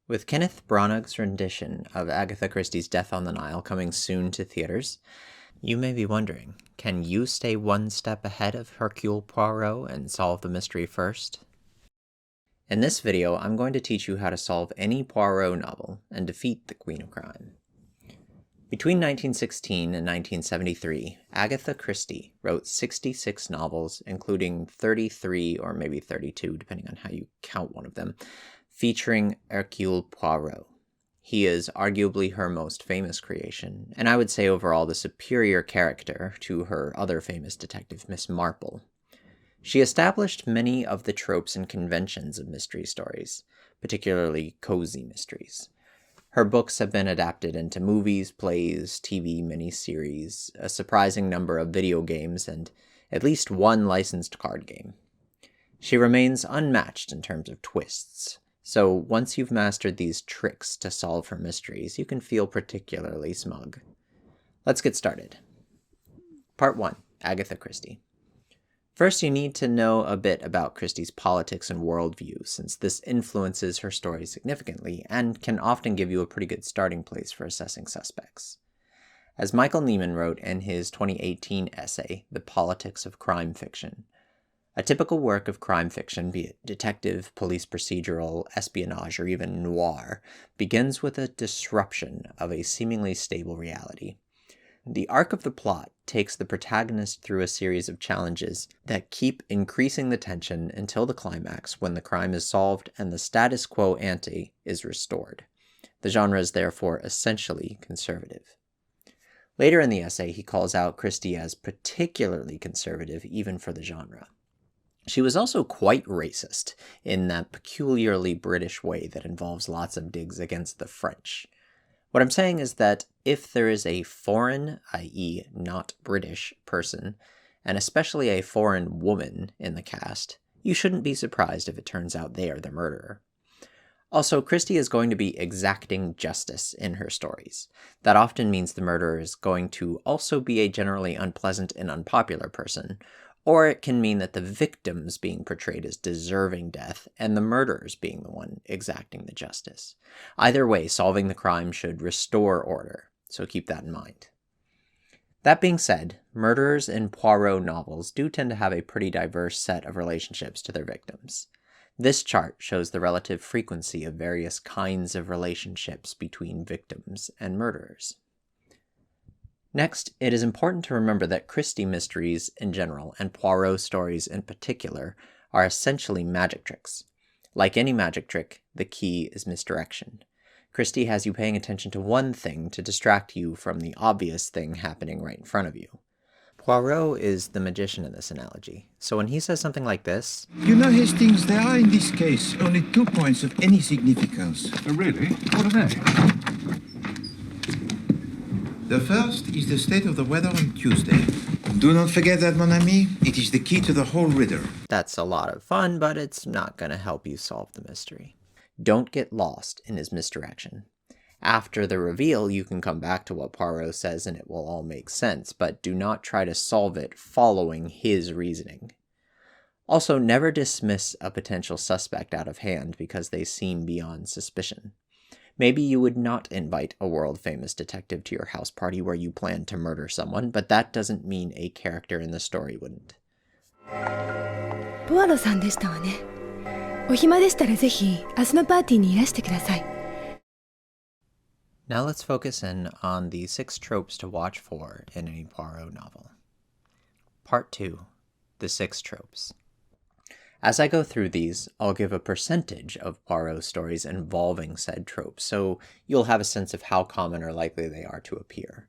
With Kenneth Branagh's rendition of Agatha Christie's Death on the Nile coming soon to theaters, you may be wondering, can you stay one step ahead of Hercule Poirot and solve the mystery first? In this video, I'm going to teach you how to solve any Poirot novel and defeat the Queen of Crime. Between 1916 and 1973, Agatha Christie wrote 66 novels, including 33 or maybe 32, depending on how you count one of them, featuring Hercule Poirot. He is arguably her most famous creation, and I would say overall the superior character to her other famous detective, Miss Marple. She established many of the tropes and conventions of mystery stories, particularly cozy mysteries. Her books have been adapted into movies, plays, TV miniseries, a surprising number of video games, and at least one licensed card game. She remains unmatched in terms of twists, so once you've mastered these tricks to solve her mysteries, you can feel particularly smug. Let's get started. Part 1. Agatha Christie. First, you need to know a bit about Christie's politics and worldview, since this influences her story significantly and can often give you a pretty good starting place for assessing suspects. As Michael Neiman wrote in his 2018 essay, The Politics of Crime Fiction, a typical work of crime fiction, be it detective, police procedural, espionage, or even noir, begins with a disruption of a seemingly stable reality. The arc of the plot takes the protagonist through a series of challenges that keep increasing the tension until the climax, when the crime is solved and the status quo ante is restored. The genre is therefore essentially conservative. Later in the essay, he calls out Christie as particularly conservative even for the genre. She was also quite racist in that peculiarly British way that involves lots of digs against the French. What I'm saying is that if there is a foreign, i.e. not British, person, and especially a foreign woman in the cast, you shouldn't be surprised if it turns out they are the murderer. Also, Christie is going to be exacting justice in her stories. That often means the murderer is going to also be a generally unpleasant and unpopular person, or it can mean that the victims being portrayed as deserving death and the murderers being the one exacting the justice. Either way, solving the crime should restore order, so keep that in mind. That being said, murderers in Poirot novels do tend to have a pretty diverse set of relationships to their victims. This chart shows the relative frequency of various kinds of relationships between victims and murderers. Next, it is important to remember that Christie mysteries in general, and Poirot stories in particular, are essentially magic tricks. Like any magic trick, the key is misdirection. Christie has you paying attention to one thing to distract you from the obvious thing happening right in front of you. Poirot is the magician in this analogy, so when he says something like this, "You know, Hastings, there are in this case only 2 points of any significance. Oh, really? What are they? The first is the state of the weather on Tuesday. Do not forget that, mon ami. It is the key to the whole riddle." That's a lot of fun, but it's not going to help you solve the mystery. Don't get lost in his misdirection. After the reveal, you can come back to what Poirot says and it will all make sense, but do not try to solve it following his reasoning. Also, never dismiss a potential suspect out of hand because they seem beyond suspicion. Maybe you would not invite a world-famous detective to your house party where you plan to murder someone, but that doesn't mean a character in the story wouldn't. ポワロさんでしたわね。お暇でしたらぜひ明日のパーティーにいらしてください。 Now let's focus in on the 6 tropes to watch for in any Poirot novel. Part 2. The 6 tropes. As I go through these, I'll give a percentage of Poirot stories involving said tropes, so you'll have a sense of how common or likely they are to appear.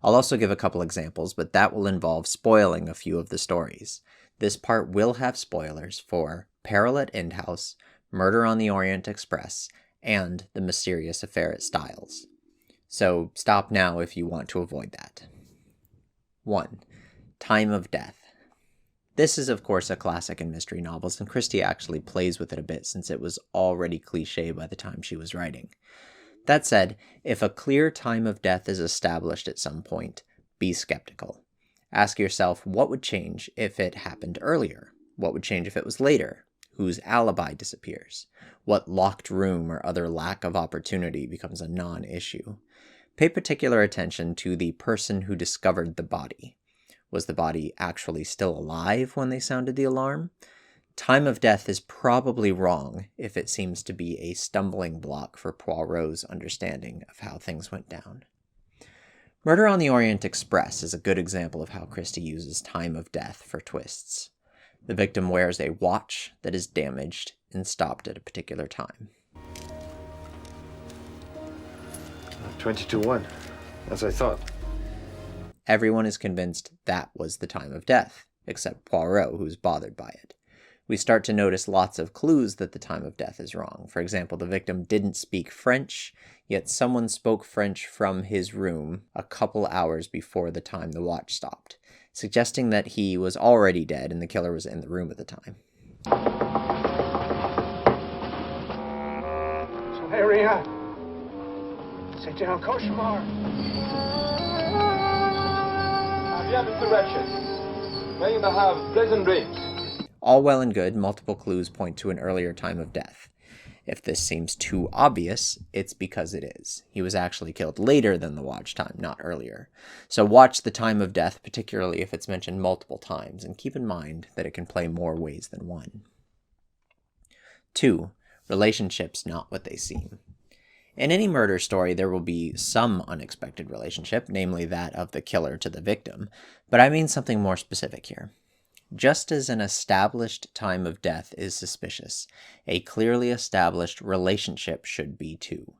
I'll also give a couple examples, but that will involve spoiling a few of the stories. This part will have spoilers for Peril at End House, Murder on the Orient Express, and The Mysterious Affair at Styles. So stop now if you want to avoid that. 1. Time of Death. This is, of course, a classic in mystery novels, and Christie actually plays with it a bit since it was already cliché by the time she was writing. That said, if a clear time of death is established at some point, be skeptical. Ask yourself what would change if it happened earlier? What would change if it was later? whose alibi disappears, what locked room or other lack of opportunity becomes a non-issue. Pay particular attention to the person who discovered the body. Was the body actually still alive when they sounded the alarm? Time of death is probably wrong if it seems to be a stumbling block for Poirot's understanding of how things went down. Murder on the Orient Express is a good example of how Christie uses time of death for twists. The victim wears a watch that is damaged and stopped at a particular time. 20-1, as I thought. Everyone is convinced that was the time of death, except Poirot, who's bothered by it. We start to notice lots of clues that the time of death is wrong. For example, the victim didn't speak French, yet someone spoke French from his room a couple hours before the time the watch stopped, suggesting that he was already dead and the killer was in the room at the time. Soleil rien. C'était un cauchemar. Bien, Mr. Wretched. May you have pleasant dreams. All well and good, multiple clues point to an earlier time of death. If this seems too obvious, it's because it is. He was actually killed later than the watch time, not earlier. So watch the time of death, particularly if it's mentioned multiple times, and keep in mind that it can play more ways than one. 2. Relationships not what they seem. In any murder story, there will be some unexpected relationship, namely that of the killer to the victim, but I mean something more specific here. Just as an established time of death is suspicious, a clearly established relationship should be too.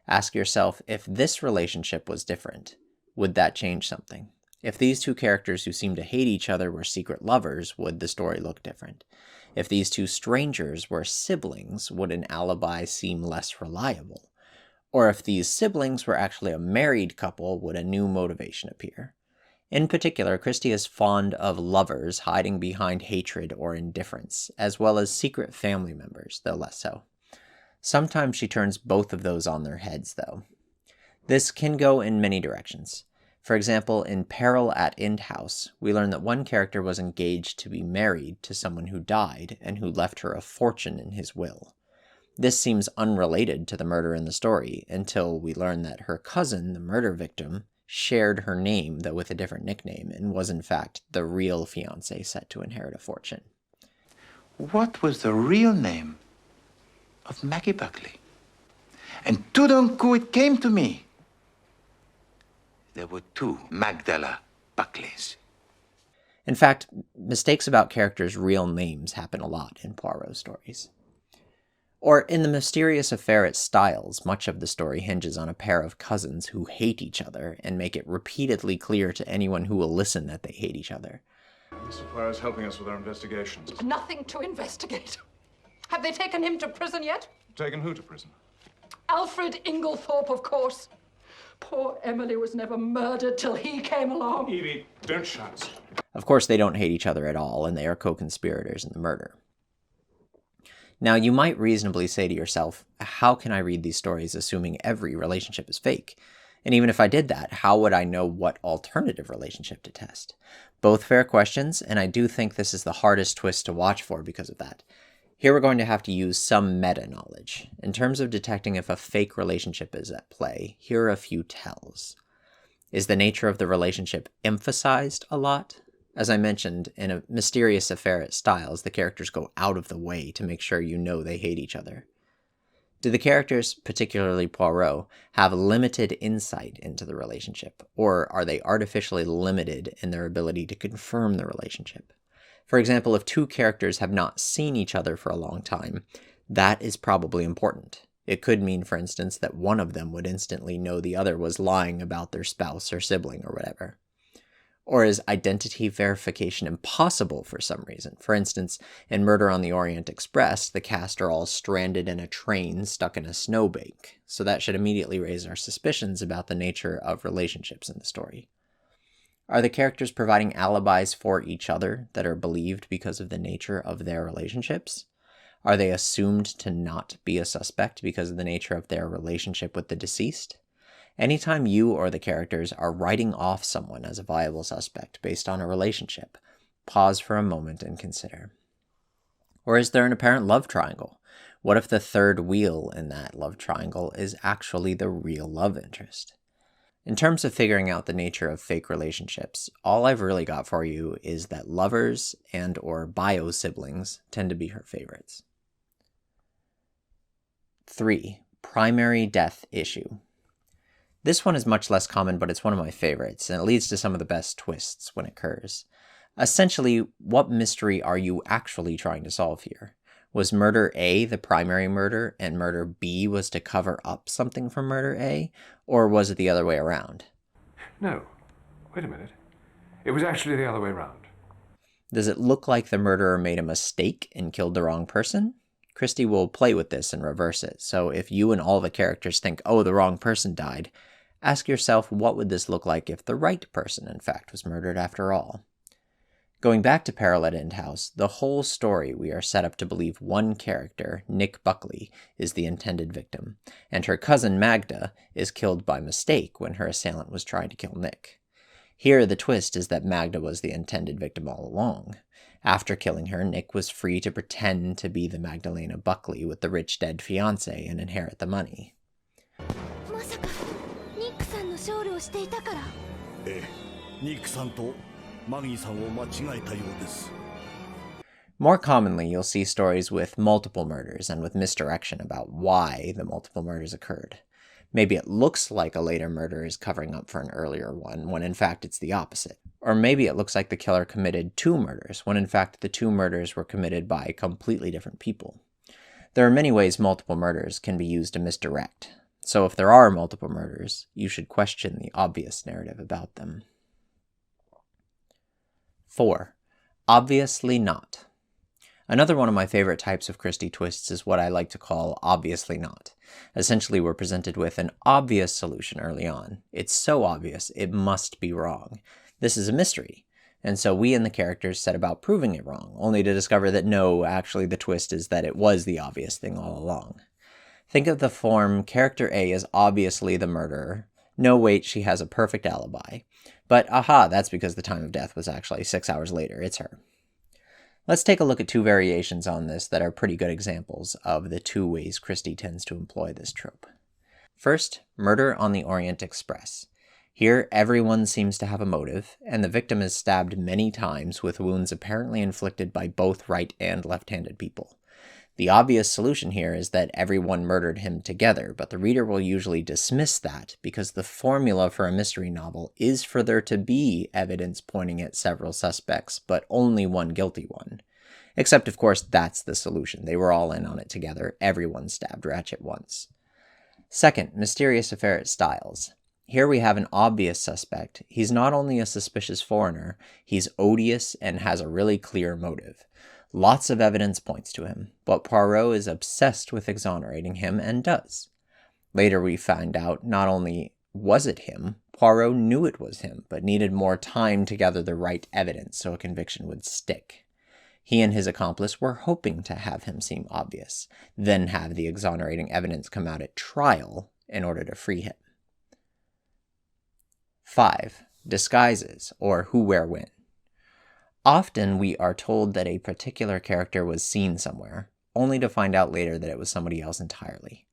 Ask yourself, if this relationship was different, would that change something? If these two characters who seem to hate each other were secret lovers, would the story look different? If these two strangers were siblings, would an alibi seem less reliable? Or if these siblings were actually a married couple, would a new motivation appear? In particular, Christie is fond of lovers hiding behind hatred or indifference, as well as secret family members, though less so. Sometimes she turns both of those on their heads, though. This can go in many directions. For example, in Peril at End House, we learn that one character was engaged to be married to someone who died and who left her a fortune in his will. This seems unrelated to the murder in the story until we learn that her cousin, the murder victim, shared her name, though with a different nickname, and was in fact the real fiancé set to inherit a fortune. What was the real name of Maggie Buckley? And tout d'un coup it came to me. There were two Magdala Buckleys. In fact, mistakes about characters' real names happen a lot in Poirot stories. Or in The Mysterious Affair at Styles, much of the story hinges on a pair of cousins who hate each other and make it repeatedly clear to anyone who will listen that they hate each other. Mr. Poirot's helping us with our investigations. Nothing to investigate. Have they taken him to prison yet? Taken who to prison? Alfred Inglethorpe, of course. Poor Emily was never murdered till he came along. Evie, don't shout. Of course, they don't hate each other at all, and they are co-conspirators in the murder. Now, you might reasonably say to yourself, how can I read these stories assuming every relationship is fake? And even if I did that, how would I know what alternative relationship to test? Both fair questions, and I do think this is the hardest twist to watch for because of that. Here we're going to have to use some meta-knowledge. In terms of detecting if a fake relationship is at play, here are a few tells. Is the nature of the relationship emphasized a lot? As I mentioned, in A Mysterious Affair at Styles, the characters go out of the way to make sure you know they hate each other. Do the characters, particularly Poirot, have limited insight into the relationship, or are they artificially limited in their ability to confirm the relationship? For example, if two characters have not seen each other for a long time, that is probably important. It could mean, for instance, that one of them would instantly know the other was lying about their spouse or sibling or whatever. Or is identity verification impossible for some reason? For instance, in Murder on the Orient Express, the cast are all stranded in a train stuck in a snowbank, so that should immediately raise our suspicions about the nature of relationships in the story. Are the characters providing alibis for each other that are believed because of the nature of their relationships? Are they assumed to not be a suspect because of the nature of their relationship with the deceased? Anytime you or the characters are writing off someone as a viable suspect based on a relationship, pause for a moment and consider. Or is there an apparent love triangle? What if the third wheel in that love triangle is actually the real love interest? In terms of figuring out the nature of fake relationships, all I've really got for you is that lovers and or bio-siblings tend to be her favorites. 3. Primary death issue. This one is much less common, but it's one of my favorites, and it leads to some of the best twists when it occurs. Essentially, what mystery are you actually trying to solve here? Was murder A the primary murder, and murder B was to cover up something from murder A? Or was it the other way around? No. Wait a minute. It was actually the other way round. Does it look like the murderer made a mistake and killed the wrong person? Christie will play with this and reverse it, so if you and all the characters think, oh, the wrong person died, ask yourself what would this look like if the right person, in fact, was murdered after all. Going back to Peril at End House, the whole story we are set up to believe one character, Nick Buckley, is the intended victim, and her cousin Magda is killed by mistake when her assailant was trying to kill Nick. Here, the twist is that Magda was the intended victim all along. After killing her, Nick was free to pretend to be the Magdalena Buckley with the rich dead fiancé and inherit the money. まさかニックさんの勝利をしていたから。ええ、ニックさんとマギーさんを間違えたようです。 More commonly, you'll see stories with multiple murders and with misdirection about why the multiple murders occurred. Maybe it looks like a later murder is covering up for an earlier one, when in fact it's the opposite. Or maybe it looks like the killer committed 2 murders, when in fact the 2 murders were committed by completely different people. There are many ways multiple murders can be used to misdirect, so if there are multiple murders, you should question the obvious narrative about them. 4. Obviously not. Another one of my favorite types of Christie twists is what I like to call obviously not. Essentially, we're presented with an obvious solution early on. It's so obvious, it must be wrong. This is a mystery, and so we and the characters set about proving it wrong, only to discover that no, actually the twist is that it was the obvious thing all along. Think of the form, character A is obviously the murderer. No, wait, she has a perfect alibi. But aha, that's because the time of death was actually 6 hours later. It's her. Let's take a look at 2 variations on this that are pretty good examples of the 2 ways Christie tends to employ this trope. First, murder on the Orient Express. Here, everyone seems to have a motive, and the victim is stabbed many times with wounds apparently inflicted by both right and left-handed people. The obvious solution here is that everyone murdered him together, but the reader will usually dismiss that because the formula for a mystery novel is for there to be evidence pointing at several suspects, but only one guilty one. Except, of course, that's the solution. They were all in on it together. Everyone stabbed Ratchet once. Second, mysterious affair at Styles. Here we have an obvious suspect. He's not only a suspicious foreigner, he's odious and has a really clear motive. Lots of evidence points to him, but Poirot is obsessed with exonerating him and does. Later we find out not only was it him, Poirot knew it was him, but needed more time to gather the right evidence so a conviction would stick. He and his accomplice were hoping to have him seem obvious, then have the exonerating evidence come out at trial in order to free him. 5. Disguises, or who, where, when. Often we are told that a particular character was seen somewhere, only to find out later that it was somebody else entirely.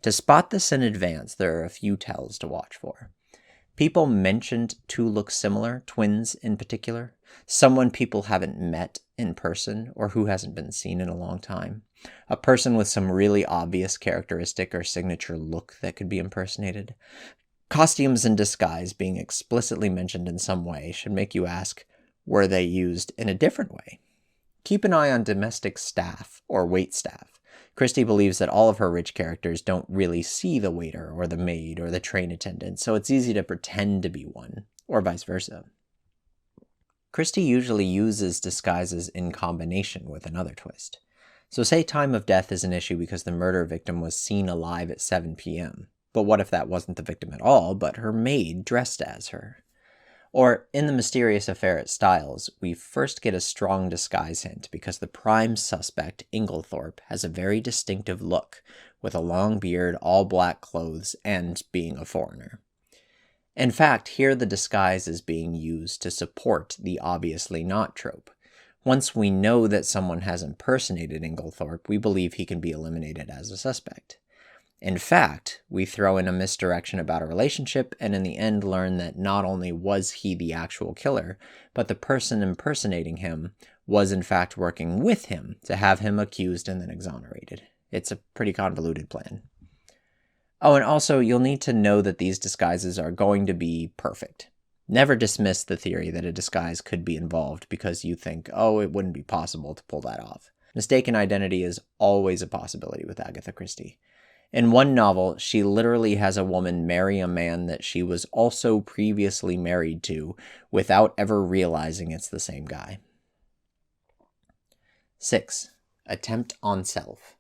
To spot this in advance, there are a few tells to watch for. People mentioned to look similar, twins in particular, someone people haven't met in person or who hasn't been seen in a long time, a person with some really obvious characteristic or signature look that could be impersonated. Costumes and disguise being explicitly mentioned in some way should make you ask, were they used in a different way? Keep an eye on domestic staff or waitstaff. Christie believes that all of her rich characters don't really see the waiter or the maid or the train attendant, so it's easy to pretend to be one, or vice versa. Christie usually uses disguises in combination with another twist. So say time of death is an issue because the murder victim was seen alive at 7 p.m. But what if that wasn't the victim at all, but her maid dressed as her? Or, in the mysterious affair at Styles, we first get a strong disguise hint because the prime suspect, Inglethorpe, has a very distinctive look, with a long beard, all black clothes, and being a foreigner. In fact, here the disguise is being used to support the obviously not trope. Once we know that someone has impersonated Inglethorpe, we believe he can be eliminated as a suspect. In fact, we throw in a misdirection about a relationship and in the end learn that not only was he the actual killer, but the person impersonating him was in fact working with him to have him accused and then exonerated. It's a pretty convoluted plan. Oh, and also you'll need to know that these disguises are going to be perfect. Never dismiss the theory that a disguise could be involved because you think, oh, it wouldn't be possible to pull that off. Mistaken identity is always a possibility with Agatha Christie. In one novel, she literally has a woman marry a man that she was also previously married to without ever realizing it's the same guy. 6. Attempt on self.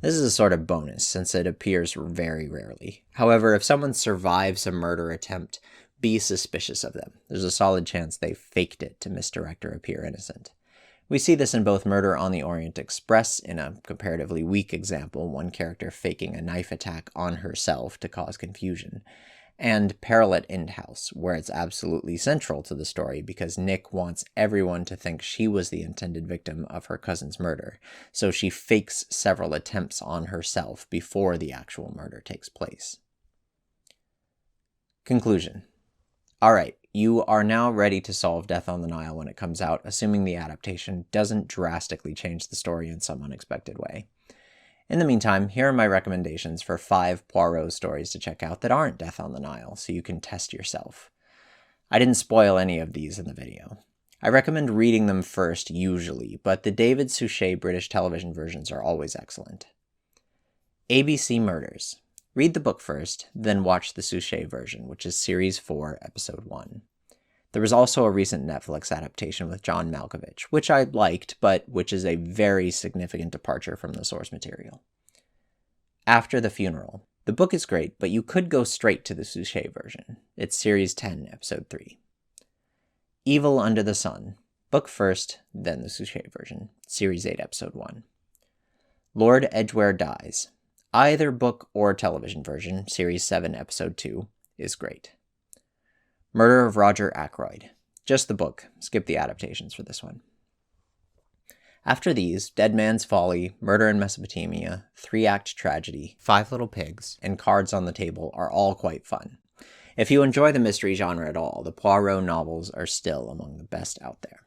This is a sort of bonus since it appears very rarely. However, if someone survives a murder attempt, be suspicious of them. There's a solid chance they faked it to misdirect or appear innocent. We see this in both Murder on the Orient Express, in a comparatively weak example, one character faking a knife attack on herself to cause confusion, and Peril at End House, where it's absolutely central to the story because Nick wants everyone to think she was the intended victim of her cousin's murder, so she fakes several attempts on herself before the actual murder takes place. Conclusion. Alright, you are now ready to solve Death on the Nile when it comes out, assuming the adaptation doesn't drastically change the story in some unexpected way. In the meantime, here are my recommendations for 5 Poirot stories to check out that aren't Death on the Nile, so you can test yourself. I didn't spoil any of these in the video. I recommend reading them first, usually, but the David Suchet British television versions are always excellent. ABC Murders. Read the book first, then watch the Suchet version, which is Series 4, Episode 1. There was also a recent Netflix adaptation with John Malkovich, which I liked, but which is a very significant departure from the source material. After the Funeral. The book is great, but you could go straight to the Suchet version. It's Series 10, Episode 3. Evil Under the Sun. Book first, then the Suchet version. Series 8, Episode 1. Lord Edgware Dies. Either book or television version, Series 7, Episode 2, is great. Murder of Roger Ackroyd. Just the book. Skip the adaptations for this one. After these, Dead Man's Folly, Murder in Mesopotamia, 3-Act Tragedy, 5 Little Pigs, and Cards on the Table are all quite fun. If you enjoy the mystery genre at all, the Poirot novels are still among the best out there.